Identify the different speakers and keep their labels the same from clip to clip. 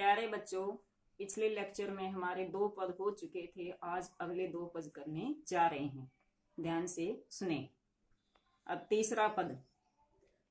Speaker 1: प्यारे बच्चों, पिछले लेक्चर में हमारे 2 पद हो चुके थे। आज अगले 2 पद करने जा रहे हैं, ध्यान से सुने। अब तीसरा पद,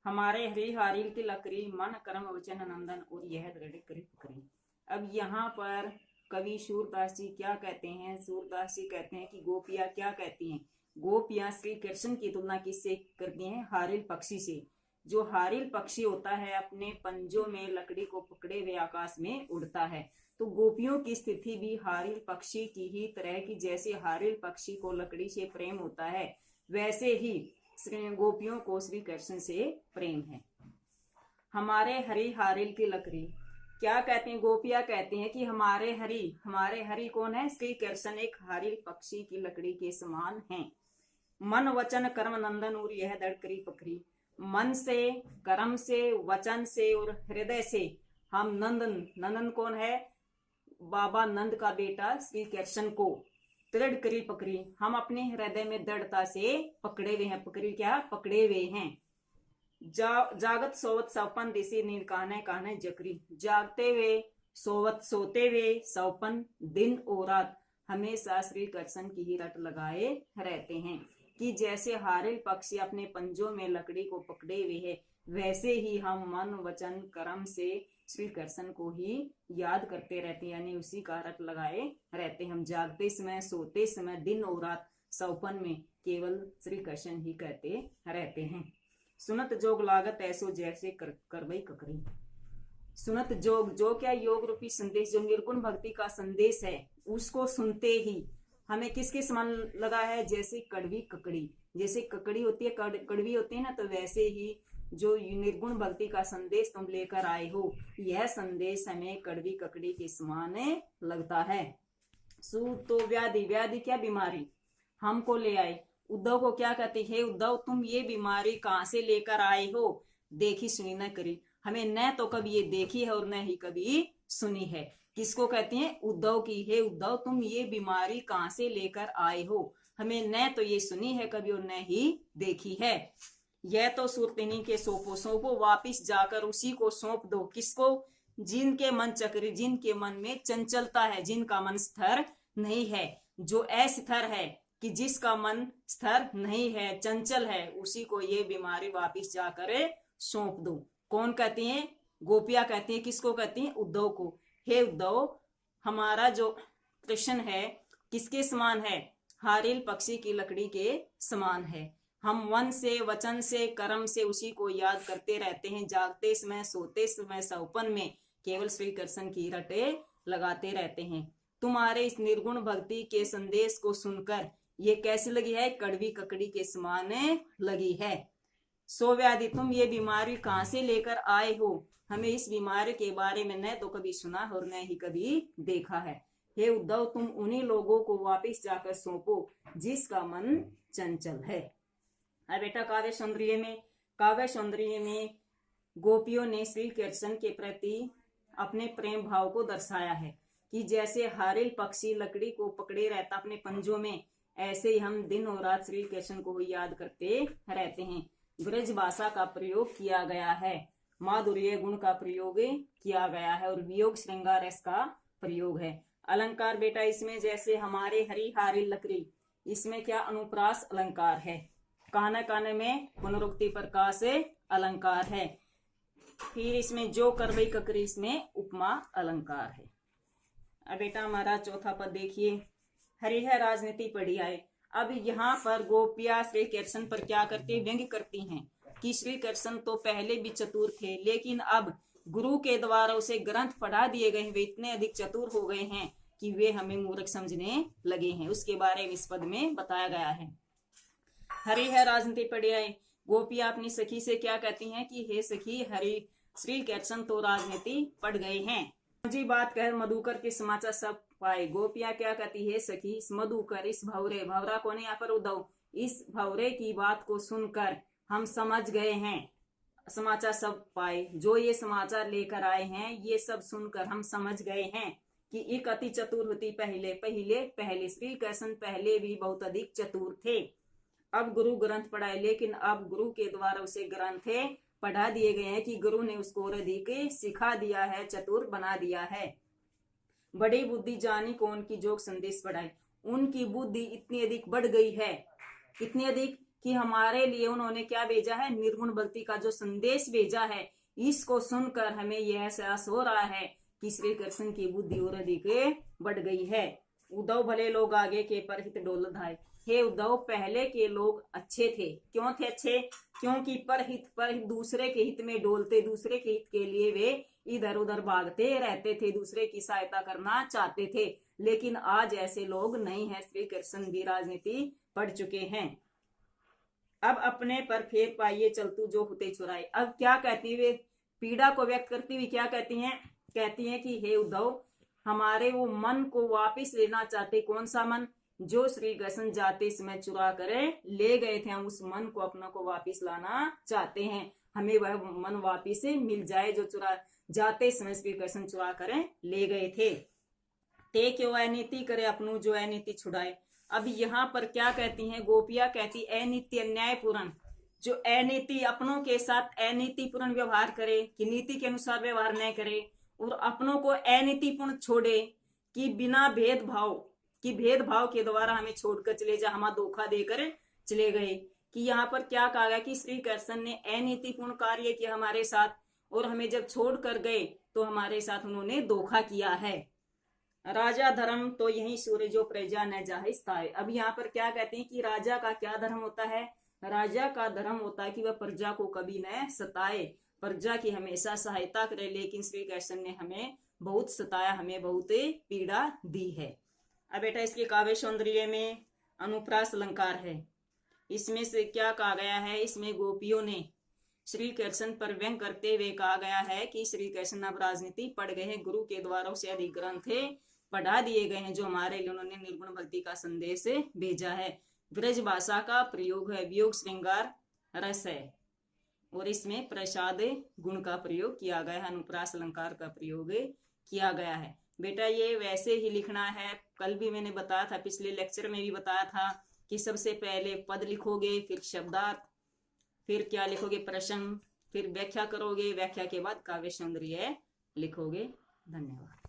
Speaker 1: हमारे हरी हारिल की लकड़ी मन कर्म वचन नंदन और यह दृढ़ कृत करी। अब यहाँ पर कवि सूरदास जी क्या कहते हैं? सूरदास जी कहते हैं कि गोपियां क्या कहती हैं? गोपियां श्री कृष्ण की तुलना किससे करती हैं? हारिल पक्षी से। जो हारिल पक्षी होता है अपने पंजों में लकड़ी को पकड़े हुए आकाश में उड़ता है। तो गोपियों की स्थिति भी हारिल पक्षी की ही तरह की, जैसे हारिल पक्षी को लकड़ी से प्रेम होता है वैसे ही गोपियों को श्री कृष्ण से प्रेम है। हमारे हरी हारिल की लकड़ी क्या कहते हैं? गोपियां कहती हैं कि हमारे हरी कौन है? श्री कृष्ण एक हारिल पक्षी की लकड़ी के समान हैं। मन वचन कर्म नंदन और यह दृढ़ करी पकड़ी। मन से, कर्म से, वचन से और हृदय से हम नंदन कौन है? बाबा नंद का बेटा श्री कृष्ण को दृढ़ करी पकड़ी। हम अपने हृदय में दृढ़ता से पकड़े हुए हैं। पकड़ी क्या? पकड़े हुए हैं। जागत सोवत सौपन दिशी नींद कान्हे जकरी। जागते हुए, सोते हुए, सौपन दिन और रात हमेशा श्री कृष्ण की ही रट लगाए रहते हैं। कि जैसे हारिल पक्षी अपने पंजों में लकड़ी को पकड़े हुए है, वैसे ही हम मन वचन कर्म से श्री कृष्ण को ही याद करते रहते हैं, यानी उसी का रट लगाए रहते हैं। हम जागते समय, सोते समय, दिन और रात सौपन में केवल श्री कृष्ण ही कहते रहते हैं। सुनत जोग लागत ऐसो जैसे करवई ककरी। सुनत जोग, जो क्या योग रूपी संदेश, जो निर्गुण भक्ति का संदेश है, उसको सुनते ही हमें किसके समान लगा है? जैसे कड़वी ककड़ी। जैसे ककड़ी होती है, कड़वी होती है ना, तो वैसे ही जो निर्गुण भक्ति का संदेश तुम लेकर आए हो, यह संदेश हमें कड़वी ककड़ी के समान लगता है। सु तो व्याधि, व्याधि क्या? बीमारी हमको ले आए। उद्धव को क्या कहते हैं? उद्धव तुम ये बीमारी कहाँ से लेकर आए हो? देखी सुनी न करी। हमें न तो कभी ये देखी है और न ही कभी सुनी है। किसको कहती हैं? उद्धव की। हे उद्धव तुम ये बीमारी कहाँ से लेकर आए हो? हमें न तो ये सुनी है कभी और न ही देखी है। यह तो सुरतिनी के सौंपो वापिस जाकर उसी को सौंप दो। किसको? जिनके मन चक्री, जिनके मन में चंचलता है, जिनका मन स्थिर नहीं है, जो अस्थिर है, कि जिसका मन स्थिर नहीं है, चंचल है, उसी को ये बीमारी वापिस जाकर सौंप दो। कौन कहती हैं? गोपियां कहती हैं। किसको कहती हैं? उद्धव को। हे उद्धव, हमारा जो कृष्ण है किसके समान है? हारिल पक्षी की लकड़ी के समान है। हम मन से, वचन से, कर्म से उसी को याद करते रहते हैं। जागते समय, सोते समय, सौपन में केवल श्री कृष्ण की रटे लगाते रहते हैं। तुम्हारे इस निर्गुण भक्ति के संदेश को सुनकर ये कैसी लगी है? कड़वी ककड़ी के समान लगी है। सो व्याधि, तुम ये बीमारी कहाँ से लेकर आए हो? हमें इस बीमारी के बारे में न तो कभी सुना और न ही कभी देखा है। हे उद्धव तुम उन्हीं लोगों को वापिस जाकर सौंपो जिसका मन चंचल है। अब बेटा काव्य सौंदर्य में गोपियों ने श्री कृष्ण के प्रति अपने प्रेम भाव को दर्शाया है। कि जैसे हारिल पक्षी लकड़ी को पकड़े रहता अपने पंजों में, ऐसे ही हम दिन और रात श्री कृष्ण को याद करते रहते हैं। ब्रज भाषा का प्रयोग किया गया है, माधुर्य गुण का प्रयोग किया गया है और वियोग श्रृंगार रस का प्रयोग है। अलंकार बेटा इसमें जैसे हमारे हरी हारिल लकड़ी, इसमें क्या? अनुप्रास अलंकार है। कान्हा कान्हे में पुनरुक्ति प्रकाश अलंकार है। फिर इसमें जो करवई ककरी, इसमें उपमा अलंकार है। अब बेटा हमारा चौथा पद देखिए, हरि है राजनीति पढ़ी आए। अब यहाँ पर गोपियां श्री कृष्ण पर क्या करती? व्यंग्य करती हैं कि श्री कृष्ण तो पहले भी चतुर थे, लेकिन अब गुरु के द्वारा उसे ग्रंथ पढ़ा दिए गए, वे इतने अधिक चतुर हो गए हैं कि वे हमें मूर्ख समझने लगे हैं। उसके बारे में इस पद में बताया गया है। हरि है राजनीति पढ़ी आए। गोपियां अपनी सखी से क्या कहती हैं कि हे सखी, हरि श्री कृष्ण तो राजनीति पढ़ गए हैं। मुझे बात कह मधुकर के समाचार सब पाए। गोपियां क्या कहती है? सखी इस मधुकर, इस भवरे, भवरा कौन है यहाँ पर? उद्धव, इस भवरे की बात को सुनकर हम समझ गए हैं, समाचार सब पाए। जो ये समाचार लेकर आए हैं, ये सब सुनकर हम समझ गए हैं कि एक अति चतुर होती पहले श्री कृष्ण पहले भी बहुत अधिक चतुर थे। अब गुरु ग्रंथ पढ़ाए, लेकिन अब गुरु के द्वारा उसे ग्रंथ पढ़ा दिए गए हैं कि गुरु ने उसको और अधिक सिखा दिया है, चतुर बना दिया है। बड़ी बुद्धि जानी कौन की जोग संदेश बढ़ाए। उनकी बुद्धि इतनी अधिक बढ़ गई है, इतनी अधिक कि हमारे लिए उन्होंने क्या भेजा है, निर्गुण भक्ति का जो संदेश भेजा है, इसको सुनकर हमें यह एहसास हो रहा है कि श्री कृष्ण की बुद्धि और अधिक बढ़ गई है। उद्धव भले लोग आगे के पर हित डोल धाय। हे उद्धव, पहले के लोग अच्छे थे। क्यों थे अच्छे? क्योंकि पर दूसरे के हित में डोलते, दूसरे के हित के लिए वे इधर उधर भागते रहते थे, दूसरे की सहायता करना चाहते थे। लेकिन आज ऐसे लोग नहीं है। श्री कृष्ण भी राजनीति पढ़ चुके हैं। अब अपने पर फेर पाइए चलतू जो होते चुराए। अब क्या कहती हुए, पीड़ा को व्यक्त करती हुई क्या कहती हैं? कहती हैं कि हे उद्धव, हमारे वो मन को वापस लेना चाहते। कौन सा मन? जो श्री कृष्ण जाते समय चुरा करे ले गए थे, हम उस मन को अपना को वापस लाना चाहते हैं। हमें वह मन वापस मिल जाए जो चुरा जाते समय श्री कृष्ण चुरा करे ले गए थे। ते क्यों अनीति करे अपनू जो अनीति छुड़ाए। अब यहाँ पर क्या कहती हैं गोपियां? कहती अनीति अन्याय पूर्ण, जो अनीति अपनों के साथ अनीति पूर्ण व्यवहार करे, कि नीति के अनुसार व्यवहार न करे, और अपनों को अनीतिपूर्ण छोड़े, कि बिना भेदभाव, कि भेदभाव के द्वारा हमें छोड़कर चले जा, हमारा धोखा देकर चले गए। कि यहाँ पर क्या कहा गया कि श्री कृष्ण ने अनीतिपूर्ण कार्य किया हमारे साथ, और हमें जब छोड़ कर गए तो हमारे साथ उन्होंने धोखा किया है। राजा धर्म तो यही सूर्य जो प्रजा न जाहे स्थाये। अब यहाँ पर क्या कहते हैं कि राजा का क्या धर्म होता है? राजा का धर्म होता है कि वह प्रजा को कभी न सताए, प्रजा की हमेशा सहायता करे। लेकिन श्री कृष्ण ने हमें बहुत सताया, हमें बहुत पीड़ा दी है। अब बेटा इसके काव्य सौंदर्य में अनुप्रास अलंकार है। इसमें से क्या कहा गया है? इसमें गोपियों ने श्री कृष्ण पर व्यंग करते हुए कहा गया है कि श्री कृष्ण अब राजनीति पढ़ गए हैं, गुरु के द्वारा उसे अधिक ग्रंथ पढ़ा दिए गए हैं, जो हमारे लिए उन्होंने निर्गुण भक्ति का संदेश भेजा है। ब्रज भाषा का प्रयोग है, वियोग श्रृंगार रस है, और इसमें प्रसाद गुण का प्रयोग किया गया है, अनुप्रास अलंकार का प्रयोग किया गया है। बेटा ये वैसे ही लिखना है। कल भी मैंने बताया था, पिछले लेक्चर में भी बताया था कि सबसे पहले पद लिखोगे, फिर शब्दार्थ, फिर क्या लिखोगे? प्रश्न, फिर व्याख्या करोगे, व्याख्या के बाद काव्य सौंदर्य लिखोगे। धन्यवाद।